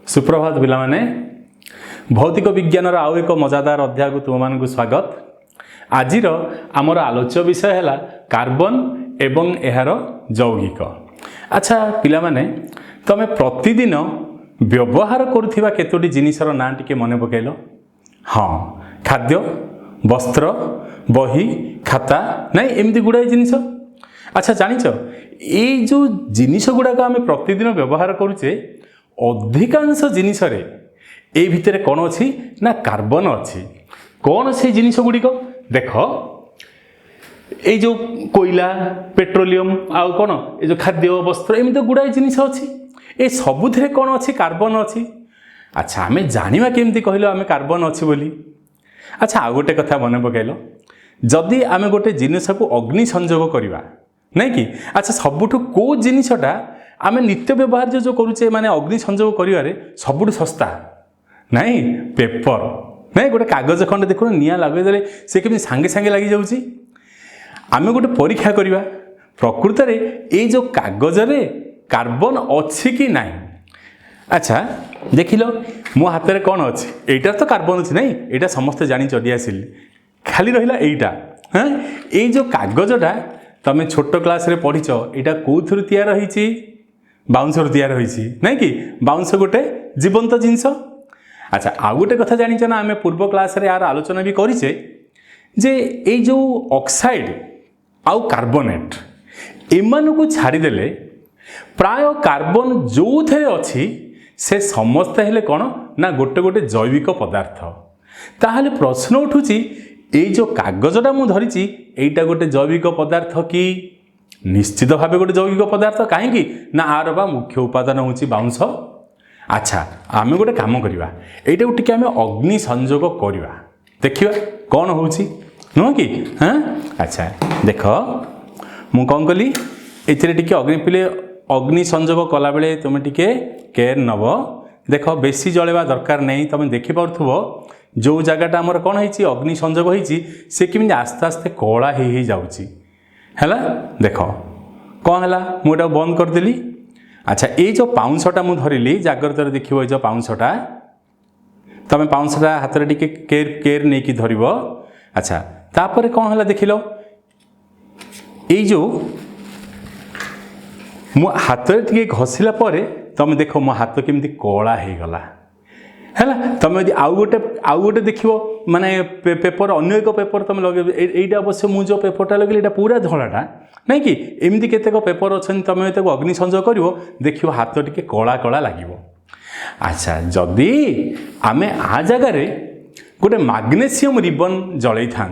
सुप्रभात पिला माने भौतिक विज्ञान आउ एक मजादार अध्याय को तुम मानक स्वागत। आज आमर आलोच्य विषय है कार्बन एवं यार यौगिक। अच्छा पिला माने तमे प्रतिदिन व्यवहार करुथिबा केतोटी जिनिसर ना टिके मने पकेलो। हाँ, खाद्य, वस्त्र, बही, खाता नहीं एमती गुड़ाए जिनिस। अच्छा जानिच ये जो जिनिस गुड़ाक आम प्रतिदिन व्यवहार करुचे अधिकांश जिनिस ए भितर कौन अच्छी ना कार्बन अच्छी। कौन से जिनिस गुड़िक देख ये जो कोयला पेट्रोलियम आउ कौन ये जो खाद्य वस्त्र एमती गुड़ाए जिनिस अच्छी ए सबुथे कौन अच्छी कार्बन अच्छी। अच्छा आम जाना केमती कहल आम कार्बन अच्छी बोली। अच्छा आउ गोटे कथा मन पकल जदि आम गोटे जिनस को अग्नि संजोग करवा नहीं कि अच्छा सबुठ कौ जिनसटा आम नित्य व्यवहार जो करुचे माने अग्नि संजोग करिवारे सबुठ सस्ता नहीं पेपर नहीं गोटे कागज खंडे देखो निआ लगेदे से केमि सांगे सांगे लगी जाउची। आम गोटे परीक्षा करवा प्रकृत में ये जो कागज रे कार्बन अच्छी कि नहीं। अच्छा देख लो मो हाथ में कौन अच्छी एटा तो कार्बन अच्छी नहीं एटा समस्ते जानी ओडिया सिल खाली रहा एटा। हाँ ये जो कागजटा तमें छोट क्लास रे पढ़ीच एटा कौथुर तैयार होईची बाउंस तैयार होईची नहीं कि बाउंस गोटे जीवंत जिनस। अच्छा आउ गोटे कथा जानिच ना आम पूर्व क्लास रे यार आलोचना भी करिचे जे ये जो ऑक्साइड आउ कार्बोनेट एमान को छाड़ीदेले प्राय कार्बन जो थे अच्छी से समस्ते हेले कौन ना गोटे गोटे जैविक पदार्थ। ताहले प्रश्न उठुची ये जो कागजटा मु धरिची एटा गोटे जैविक पदार्थ कि निश्चित भाव गोटे जैविक पदार्थ कहीं ना आर बा मुख्य उपादान होची बाउंस। अच्छा आम गोटे काम करवा एटा टिके आम अग्नि संजोग करवा देखिए कौन होची नुह कि। हाँ अच्छा देख मु कौन कली एथिरे टिके अग्नि पिले अग्नि संजोग कला बेले तुम टिके केयर नब। देख बेसी जलेवा दरकार नहीं तुम देखि पारथुबो जो जगहटा आमर कौन होईची अग्नि संजोग होईची से किमिति आस्ते आस्ते कला ही जाउची हैला। देख कौन है मुझे बंद करदेली। अच्छा ये जो पाउंसटा मु धरिली जाग्रत देखिए जो पाउंसटा तुम पाउंसटा हाथ में टिके केयर केयर नहीं कि धर। अच्छा तापर कौन है देख लो ये जो मो हाथ टिके घषिला तुम देख मो हाथ केमती कला हो गला है। तुम यदि आउ गोटे देख माने पेपर अन्य एक पेपर तुम लगे यहीटा अवश्य मुझे पेपरटा लगे ये पूरा धलाटा नहीं कि एमती केतेक पेपर अच्छे तुम अग्नि संजोग कर देख हाथ टिके कला कला लगे। अच्छा जदि आम आ जगार गोटे मैग्नेशियम रिबन जल था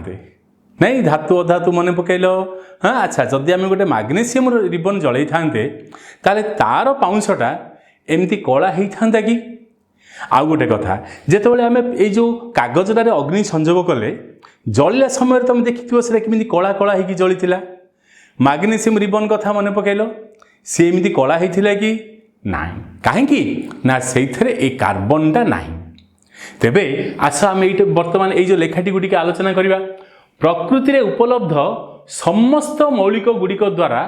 नहीं धातु अधातु मन पकल। हाँ अच्छा जदि आम गोटे मैग्नेशियम रिबन जल था ताले तार पाउंसटा एमती कला होता कि। आउ गोटे कथा जिते आम ये जो कागजटार अग्नि संजोग कले जलिया समय तुम देखिथो से केमती कला कला होगी जली मैग्नेशियम रिबन कथा मन पकल सी एमती कला होता कि नाई कहीं ना से कार्बनटा नहीं। तेबे आस आम ये बर्तमान ये लेखाटी गुड़ी आलोचना करवा प्रकृति में उपलब्ध समस्त मौलिक गुड़िक द्वारा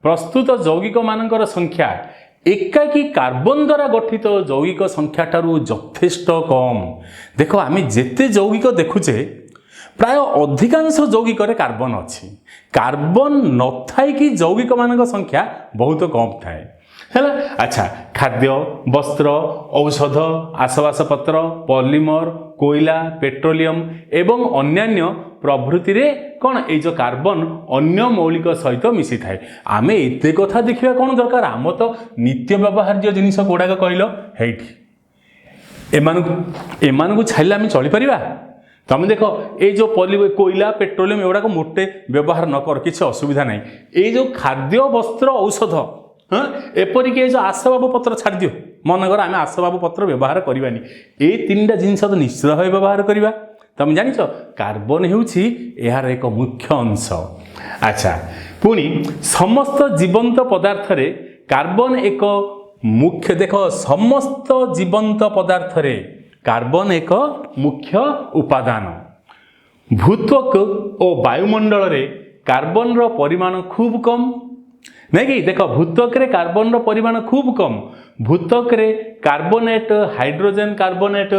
प्रस्तुत यौगिक मानकर संख्या एकाकी कार्बन द्वारा गठित यौगिक संख्या ठारू यथेष्ट कम। देख आम जेते यौगिक देखुचे प्राय अधिकांश यौगिक कार्बन अच्छी कार्बन न थाई कि यौगिक मान संख्या बहुत कम थाए है। अच्छा खाद्य वस्त्र औषध आसवासपत्र पॉलीमर कोयला पेट्रोलियम एवं अन्यान्य प्रभृति रे कौन ये जो कार्बन अन्य मौलिक सहित मिसी थाए। आम एते कथा देखा कौन दरकार आम तो नित्य व्यवहार्य जिनिस गुड़ाक कहल एमान छाड़िले आम चली परिबा। तुम देख ये जो कोयला पेट्रोलियम एगुड़ाक मोटे व्यवहार न कर किसी असुविधा नहीं। ये जो खाद्य वस्त्र औषध हाँ एपरिक जो आसबाब पत्र छाड़ दियो मनकर आम आसबाब पत्र व्यवहार करवानी ये तीन टा जिनस तो निश्चित भाव व्यवहार करवा। तुम जानिच कार्बन होउछि यार एक मुख्य अंश। अच्छा पुणी समस्त जीवंत पदार्थ रे कार्बन एक मुख्य देख समस्त जीवंत पदार्थ रे कार्बन एक मुख्य उपादान। भूत्वक और वायुमंडल रे कार्बन रो परिमाण खूब कम नहीं कि देख भूतक रे कार्बन रो परिमाण खूब कम। भूतक रे कार्बोनेट, हाइड्रोजन कार्बोनेट,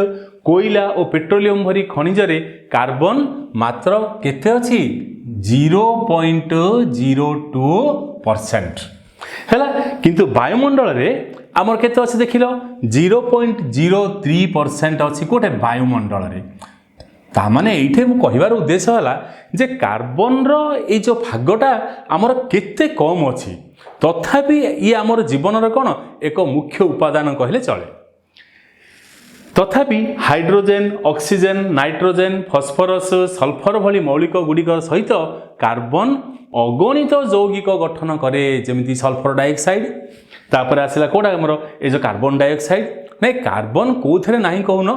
कोयला और पेट्रोलियम भरी खनिज रे कार्बन मात्र केते अछि 0.02% हैला। किंतु वायुमंडल रे आमर केते अछि देखिलो 0.03% अछि कोटे वायुमंडल रे। तामाने एइठे मु कहिबार उद्देश्य हला जे कार्बन रो ए जो भागटा आमर केते कम अछि, तथापि ये आमर जीवन रो कोन एक मुख्य उपादान कहले चले। तथापि hydrogen, oxygen, nitrogen, phosphorus, sulphur भली मौलिक गुड़िक सहित कार्बन अगणित यौगिक गठन करे, जेमिति सल्फर डाइऑक्साइड, तापर आसला कोडा हमर ए जो कार्बन डाइऑक्साइड। नै कार्बन कोथरे नाही कहूनो,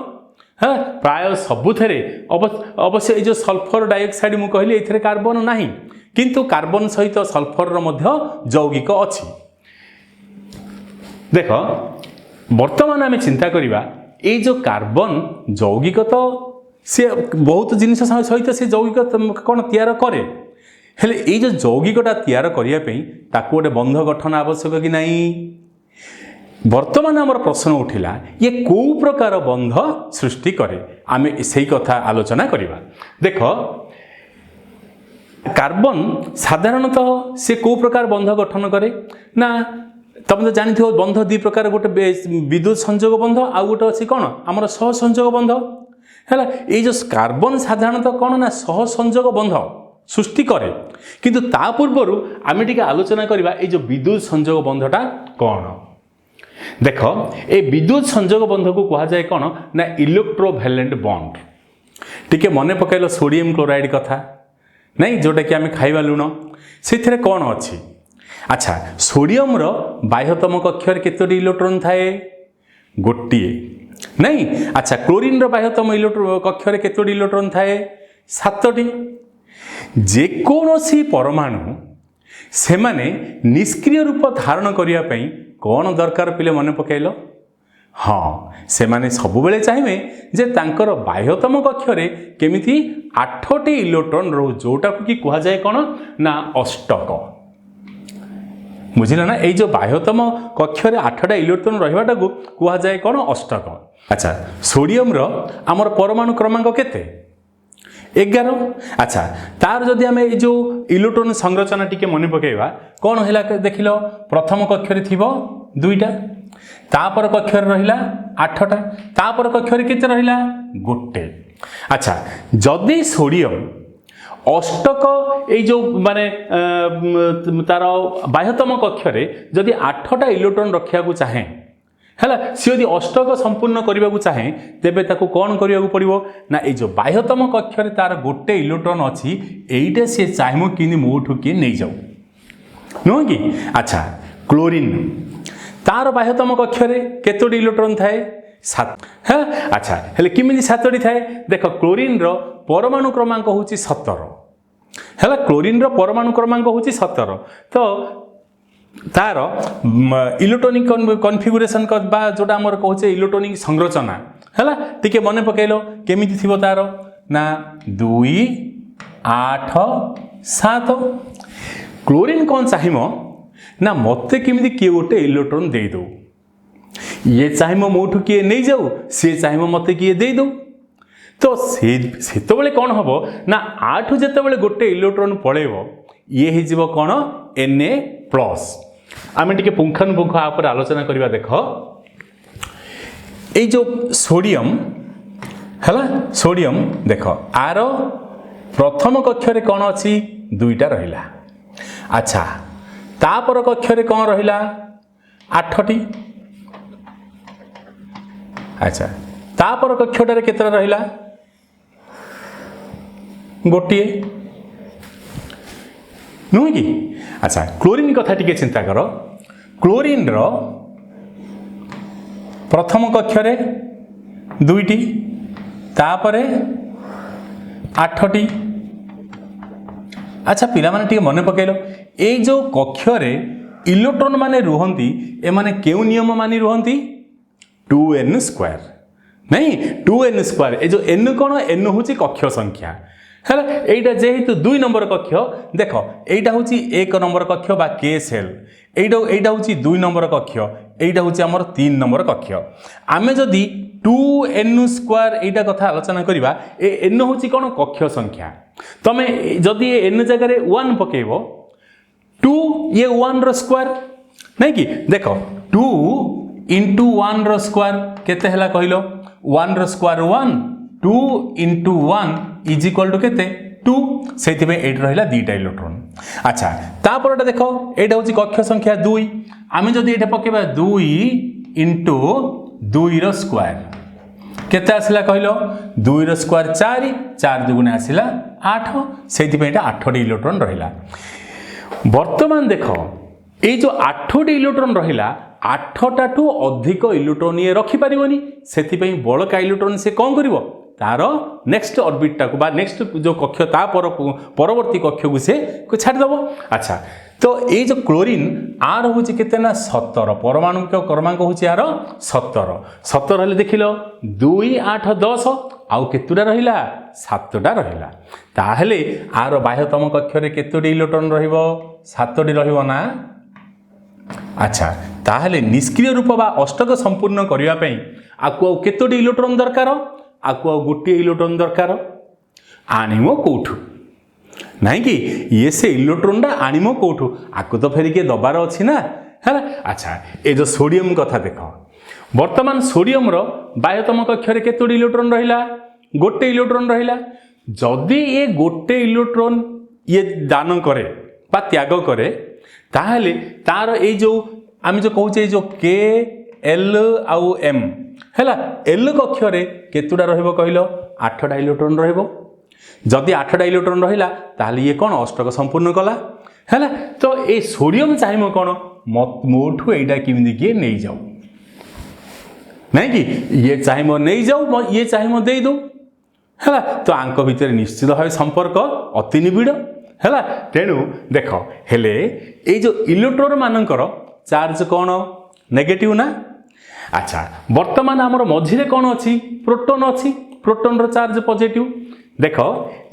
हाँ प्राय सबुथेरे अवश्य ये जो सल्फर डाइऑक्साइड मु कहली एथिरे कार्बन नाही, किंतु कार्बन सहित सल्फर रो मध्य यौगिक अछि। देख वर्तमान आमे चिंता करिबा ये जो कार्बन यौगिक तो से बहुत जिनिस सहित से यौगिक कौन तैयार करे, हेले ये जो यौगिकटा तैयार करिया पई ताको गोटे बंध गठन आवश्यक कि नहीं। वर्तमान आमर प्रश्न उठिला ये को प्रकार बंध सृष्टि करे, आमे सही कथा आलोचना करिबा। देख कार्बन साधारणतः से को प्रकार बंध गठन करे ना, तुम तो जानी थो बंध दि प्रकार, गोटे विद्युत संयोग बंध आ गोटे अच्छी कौन आमर सह संयोग बंध है। ये जो कार्बन साधारणतः कौन ना सह संयोग बंध सृष्टि करे, किंतु ता पूर्वर आमे टिके आलोचना करिबा ये जो विद्युत संयोग बंधटा कौन। देख ए विद्युत संयोग बंध को कहा जाए कौन ना इलेक्ट्रोवैलेंट बॉन्ड। टिके मने पकाइल सोडियम क्लोराइड कथा नहीं, जोटा कि आमे खाइबा लुण से कौन अच्छी। अच्छा सोडियम रो बाह्यतम कक्षर केतोटी इलेक्ट्रॉन थाए गोटिए नहीं। अच्छा क्लोरीन रो बाह्यतम कक्षर केतोटी इलेक्ट्रॉन थाए 7टी। जे कोनोसी परमाणु से माने निष्क्रिय रूप धारण करिया पई कौन दरकार पिले मने पकाइलो, हाँ से माने सब बेले चाहिए जे तांकर बाह्यतम कक्षरे केमिति 8टी इलेक्ट्रॉन रो, जोटा कि कहा जाए कौन ना अष्टक। बुझिला ना, ये जो बाह्यतम कक्षरे 8टा इलेक्ट्रॉन रहिबाटा को कहा जाए कौन अष्टक। अच्छा सोडियम रो आमर परमाणु क्रमांक केते 11। अच्छा तार जदि आमे ये जो इलेक्ट्रॉन संरचना टिके मने पकेइबा कौन हैला देखिलो, प्रथम कक्षरे थिबो 2टा, तापर कक्षरे रहिला 8टा, तापर कक्षरे केते रहिला 1। अच्छा जदि सोडियम अष्टक ये जो माने तार बाह्यतम कक्षरे जदि 8टा इलेक्ट्रॉन रखिया को चाहे हैला, सी यदि अष्टक संपूर्ण करने को चाहे तेबे ताको कौन करिया को पड़िबो ना, ये जो बाह्यतम कक्षरे तार 1 इलेक्ट्रॉन अछि एइटा से चाहिमो कि मोठु के नै जाऊ नुह कि। अच्छा क्लोरीन तार बाह्यतम कक्षरे केतोटी इलेक्ट्रॉन थाए 7 है। अच्छा हेले किमिति 7टी थाए देख, क्लोरीन रो परमाणु क्रमांक होची 17 हैला, क्लोरीन रो परमाणु क्रमांक होची 17। तो तार इलेक्ट्रॉनिक कॉन्फ़िगरेशन बा जोटा हमर कहूचे इलेक्ट्रॉनिक संरचना हैला, टिके मने पकेइलो केमिति थिबो तार ना 2 8 7। क्लोरीन कौन चाहिमो ना मते केमिति किए गोटे इलेक्ट्रॉन दे दो, ये चाहिमो मोठु किए नहीं जाऊ, सी चाहिमो मते किए दे दो। तो से तो बेले कौन हबो ना 8 जेते बेले गोटे इलेक्ट्रॉन पळेबो ये ही जीवो कौन Na+। आमे टिके पुंखानुपुंख आपर आलोचना करिबा। देखो ए जो सोडियम हैला, सोडियम देख आर प्रथम कक्षरे कौन अछि 2टा रहिला। अच्छा तापर कक्षरे कौन रहिला 8टी। अच्छा तापर कक्षटारे केतरा रहिला 1 नुह कि। अच्छा क्लोरीन कथा टिके चिंता कर, क्लोरीन रो प्रथम कक्षरे 2टी तापरे 8टी। अच्छा पिला माने टिके मने पकेइलो ए जो कक्षरे इलेक्ट्रॉन माने रुहंती ए माने केउ नियम मानी रुहंती 2n² नहीं 2n²। ए जो n कौन n होची कक्ष संख्या है एटा जेहेतु 2 नंबर कक्ष देख एटा हूँ 1 नंबर कक्ष बा के सेल एटा हूँ 2 नंबर कक्ष एटा हूँ आमर 3 नंबर कक्ष आमे जदि 2n² एटा कथा आलोचना करिबा n हूँ कौन कक्ष संख्या तमे जदि n जगह 1 पकेबो 2 ये 1 रो स्क्वायर नहीं कि देख 2 into 1 रो स्क्वायर केते हला कहिलो 1 रो square 1 2 into 1 is equal to केते 2 सेति में एट रहिला दीटा इलेक्ट्रॉन अच्छा तापरटा देखो एटा होची कक्ष संख्या 2 आमे जदि एटा पकेबा 2 into 2 रो स्क्वायर केते आसिला कहिलो 2 रो स्क्वायर 4 4 दुगुणे आसिला 8 सेति में एटा 8 इलेक्ट्रॉन रहिला वर्तमान देख ये जो 8 इलेक्ट्रॉन रहिला 8टा टू अधिक इलेक्ट्रॉन ये रखी पारिबनी सेति पई बळका इलेक्ट्रॉन से कोन करिवो तार नेक्स्ट ऑर्बिट टाको बा नेक्स्ट जो कक्ष ता परवर्ती कक्ष को से छाड़ दबो अच्छा तो ये जो क्लोरीन आर हूँ केते ना 17 परमाणु क्रमांक हूँ यार 17 17 हेले देखिल 2 8 10 आउ केतुटा रहिला 7टा रहिला ताहेले आर बाह्यतम कक्ष रे केतोटी इलेक्ट्रॉन रहिबो 7टी रहिबो ना अच्छा ताहेले निष्क्रिय रूप बा अष्टक संपूर्ण करिया पई आकु केतोटी इलेक्ट्रॉन दरकार आकु गोटे इलेक्ट्रॉन दरकार आनिमो कोठु नहीं कि ये से इलेक्ट्रॉन टा आनिमो कोठु आकु तो फेर के दबार अछि ना है अच्छा ए जो सोडियम कथा देखो वर्तमान सोडियम रो बाह्यतम कक्ष रे केतोटी इलेक्ट्रॉन रहिला गोटे इलेक्ट्रॉन रहिला जदि ये गोटे इलेक्ट्रॉन ये दान करे बा त्याग करे ताहले तार ए जो आमी जो कहूचे जो के एल आउ एम हैला एल कक्ष रे केतुडा रहइबो कहिलो 8टा इलेक्ट्रॉन रहइबो जदि 8टा इलेक्ट्रॉन रहिला ताहले ये कोन अष्टक संपूर्ण कला हैला तो ए सोडियम चाहिमो कोन मोठु एटा किमिदि के नै जाऊ नहीं कि ये चाहिमो नै जाऊ ये चाहिमो देई दो हैला तो आंक भितर निश्चित भाव संपर्क अति निबिड़ हैला तेणु देख हेले ए जो इलेक्ट्रॉन मानकर चार्ज कौन नेगेटिव ना अच्छा वर्तमान आमर मझिरे कौन अच्छी प्रोटॉन अच्छी प्रोटॉन रो चार्ज पॉजिटिव देख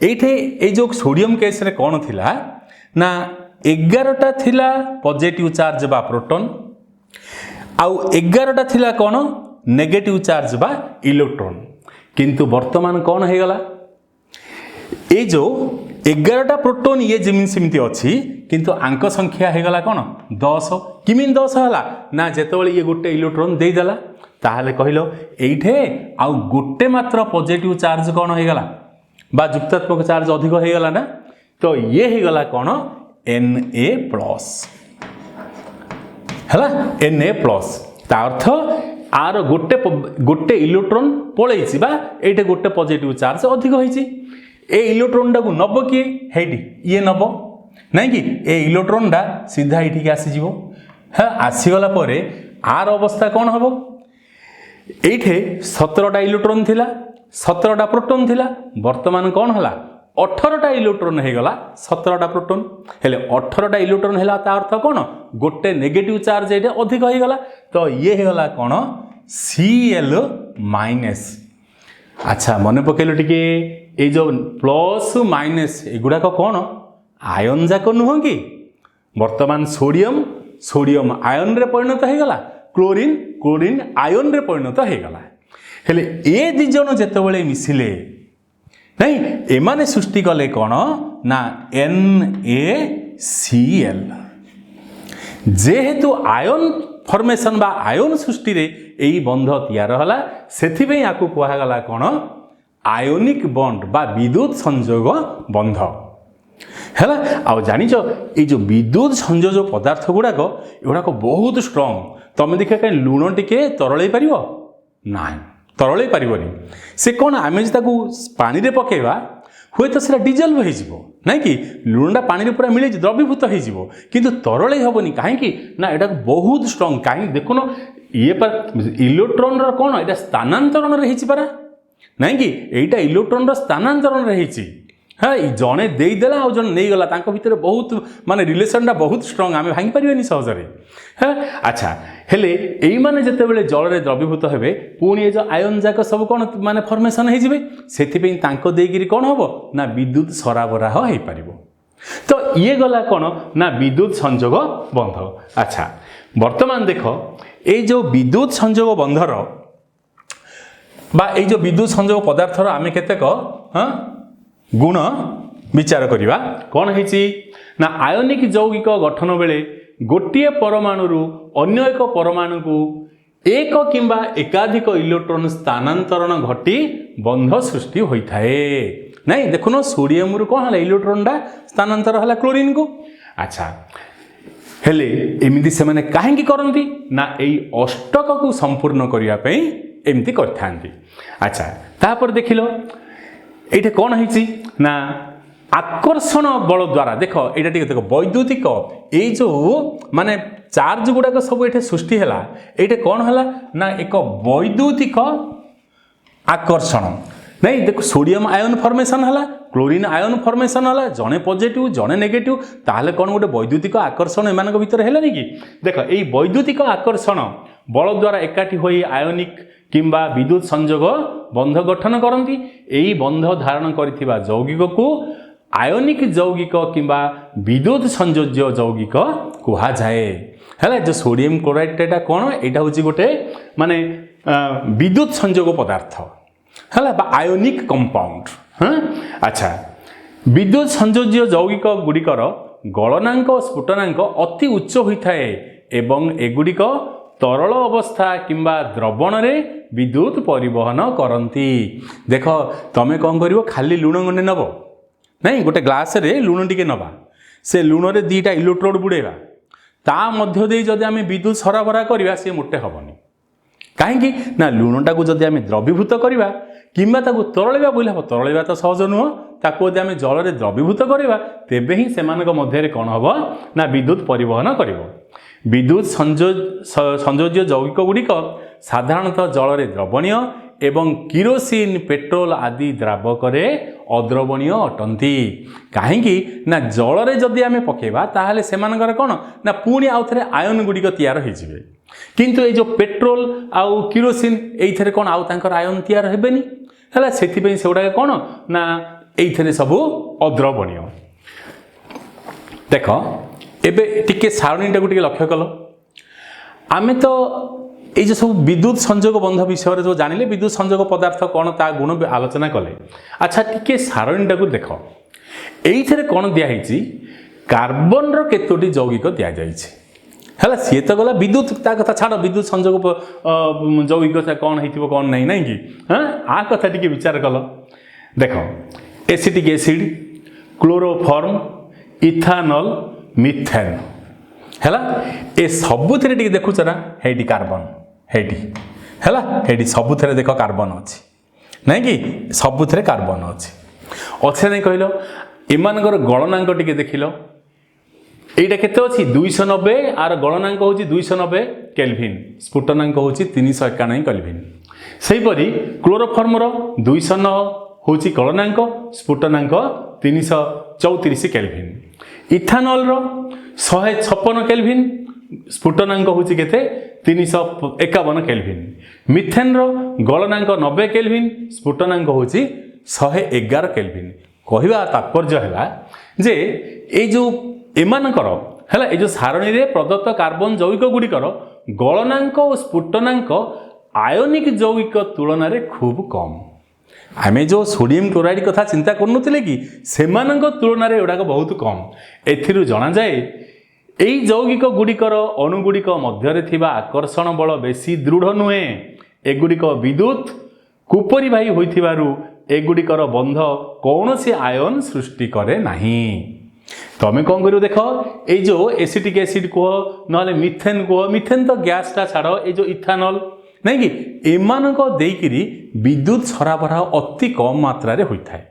एठे ए जो सोडियम केस रे कौन थिला ना 11टा थिला पॉजिटिव चार्ज बा प्रोटॉन आउ 11टा थिला कौन नेगेटिव चार्ज बा इलेक्ट्रॉन किंतु वर्तमान कौन है गला ए जो 11टा प्रोटॉन ये जिमिन सिमती अच्छी किंतु आंक संख्या है गला कौन 10 किमिन 10 हला ना जेतबेले ये गोटे इलेक्ट्रॉन दे देला ताहले कहिलो एइठे आउ गोटे मात्र पॉजिटिव चार्ज कौन है गला बा जुक्तात्मक चार्ज अधिक है गला ना तो ये है गला कौन Na+ हला Na+ ता अर्थ आर गोटे इलेक्ट्रॉन पळैछि बा एइठे गोटे पॉजिटिव चार्ज अधिक होईछि ए इलेक्ट्रॉन टा को नब किए हेडी ये नब नहीं कि ए इलेक्ट्रॉन टा सीधा एठी के आसी जीवो हाँ आसीगला परे आर अवस्था कौन हम एठे 17टा इलेक्ट्रॉन थिला 17टा प्रोटॉन थिला वर्तमान कौन हला 18टा इलेक्ट्रॉन हे गला 17टा प्रोटॉन हेले 18टा इलेक्ट्रॉन हेला ता अर्थ कौन गोटे नेगेटिव चार्ज एठे अधिक होई गला तो ये हे गला कौन Cl-। अच्छा मन पकेलो टिके ए जो प्लस माइनस एगुड़ाक कौन आयन जाक नुह कि वर्तमान सोडियम सोडियम आयन रे परिणत हो गला क्लोरीन क्लोरीन आयन रे परिणत हो गला हेले ए दी जन जेतेबेले मिसिले नहीं एमाने सृष्टि कले कौन ना NaCl जेहेतु आयन फॉर्मेशन बा आयन सृष्टि रे एई बंध तैयार हला सेथिबे याकू कुहा गला कौन आयोनिक बॉन्ड बा विद्युत संयोग बंध है आ जानिच ये जो विद्युत संयोजक पदार्थ गुड़ाक एगुड़ाक बहुत स्ट्रंग तुम देख कहीं लुण टिके तरल पार ना तरल पारनी से कौन आम पानी रे पकेबा हुए तो सीधा डिजल्व हो नाई कि लुणटा पानी पूरा मिले द्रवीभूत हो किंतु तरल हेनी कहीं ना यहाँ बहुत स्ट्रंग कहीं देखुन ये पर इलेक्ट्रॉन कौन यहाँ स्थानांतरण पारा नहीं कि एटा इलेक्ट्रॉन स्थानांतरण रही हाँ जड़े देदेला आउ जन नहीं गला भितर बहुत माने रिलेशनटा बहुत स्ट्रंग आम भांगी पारे सहजरे हाँ अच्छा हेले यही माने जितेबाला जल में द्रवीभूत हे पुणी ये जो आयन जाक सब कौन माने फर्मेसन हो देकरी कौन हम ना विद्युत सरबराह हो पार तो ये गला कौन ना विद्युत संजोग बंध अच्छा वर्तमान देख ये जो विद्युत संजोग बंधर बा ये जो विद्युत संजोग पदार्थर आम केतेक हाँ गुण विचार करवा कौन है ना आयनिक यौगिक गठन बेले गोटे परमाणु अन्य एक परमाणु को एक किंबा एकाधिक इलेक्ट्रॉन स्थानांतरण घटी बंध सृष्टि होता है नहीं देखुन सोडियम रु कौन है इलेक्ट्रॉनटा स्थानांतर है क्लोरीन को अच्छा हेले एमती से माने कहीं करती ना यही अष्टक को संपूर्ण करने एमती करते अच्छा तापर देख लो ये कौन है ना आकर्षण बल द्वारा देख ये देख वैद्युतिक ये जो माने चार्ज गुड़ाक सब ये सृष्टि है ये कौन है ना एक वैद्युतिक आकर्षण नहीं देख सोडियम आयन फॉर्मेशन है क्लोरीन आयन फॉर्मेशन है जड़े पॉजिटिव जड़े नेगेटिव ताहले कौन गोटे वैद्युतिक आकर्षण एमान भितर है कि देख ये वैद्युतिक आकर्षण बल द्वारा एकाठी हो आयनिक किंबा विद्युत संजोग बंध गठन करती यही बंध धारण करिथिबा यौगिक को आयनिक यौगिक किंबा विद्युत संयोज्य यौगिक कहा जाए है जो सोडियम क्लोराइड एटा कौन यहाँ हूँ गोटे माने विद्युत संजोग पदार्थ है आयनिक कंपाउंड हाँ अच्छा विद्युत संयोज्य यौगिक गुड़िकर गलनांक और स्फुटनांक अति उच्च होता है एवं एगुड़िक तरल अवस्था किंबा द्रवण रे विद्युत परिवहन करती देख तमें कौन कर खाली लुण गंडे नब नहीं गोटे ग्लास रे लुण टिके नवा से लुण रे दीटा इलेक्ट्रोड बुड़ेगा ता मध्य दे जदि आम विद्युत सरबराह करवा सी मोटे हेनी कहीं ना लुणटा को जदि आम द्रवीभूत करवा किंबा ताको तरलवा बोले हम तरलवा तो सहज नुह ताको जदि आम जल में द्रवीभूत करवा तेबे ही सेमानक मध्य कौन हम ना विद्युत परिवहन करिवो विद्युत संयोज्य यौगिक गुड़िक साधारणतः जल में द्रवणीय एवं किरोसिन पेट्रोल आदि द्रावक अद्रवणीय अटंती कहीं ना जल में जदि आम पकेबा ताहले सेमानकर कौन ना पुणी आउ थे आयन गुड़िक तैयार होइजिबे किंतु ये जो पेट्रोल आउ किरोसिन ये कौन आउ तांकर आयन तैयार हेबेनी है से गुड़ा कौन ना ये सब अद्रवणीय देख एबे टिके सारणीटा को लक्ष्य कल आमे तो ये जो सब विद्युत संजोग बंध विषय जो जानिले विद्युत संजोग पदार्थ कौन ता गुण आलोचना कले अच्छा टिके सारणीटा को देख ये कौन दिखाई कार्बन केतोटी यौगिक दि जाइए है सी तो गला विद्युत ता कथा छाड़ विद्युत संजोग यौगिक कौन हो कौन नहीं ना कि हाँ आ कथा टिके विचार कल देख acetic acid chloroform ethanol methane है ए सबुथ देखुच ना हेटी कार्बन हेटी है सबुथ देख कार्बन अच्छी नहीं कि सबुथ कार्बन अच्छी अच्छे नहीं कहल एमानकर गलनांक टिके देखिल एटा केते अच्छी 290 आर गलनांक हूँ 290 केल्विन स्फुटनांक हूँ 391 केल्विन सेहीपरि क्लोरोफॉर्मर 209 हूँ गलनांक स्फुटनांक 334 केल्विन इथानल 156 केल्विन स्फुटनांक हूँ केते 351 केल्विन मिथेन गलनांक 90 केल्विन स्फुटनांक हूँ 111 केल्विन कहवा तात्पर्य है जे ये जो एमानकर है ये जो सारणी रे प्रदत्त कार्बन यौगिक गुड़िकर गलनांक और स्फुटनांक आयनिक यौगिक तुलन रे खूब कम आमे जो सोडियम क्लोराइड कथा चिंता करूनुले कि सेमानक तुलन रे एगुड़ाक बहुत कम एथिरु जना जाए यही यौगिक गुड़िकर अणुगुड़िक मध्य थिबा आकर्षण बल बेसी दृढ़ नुहे एगुड़िक विद्युत कुपरिवाही होइथिबारु एगुड़िकर बंध कौन से आयन सृष्टि करे नहीं तमें कौन कर देख ये जो एसिटिक एसिड कह ना मिथेन कह मिथेन तो गैसटा छाड़ ये जो इथानल नहीं कि एमानक देइकिरी विद्युत सरबराह अति कम मात्रा रे होइथाय।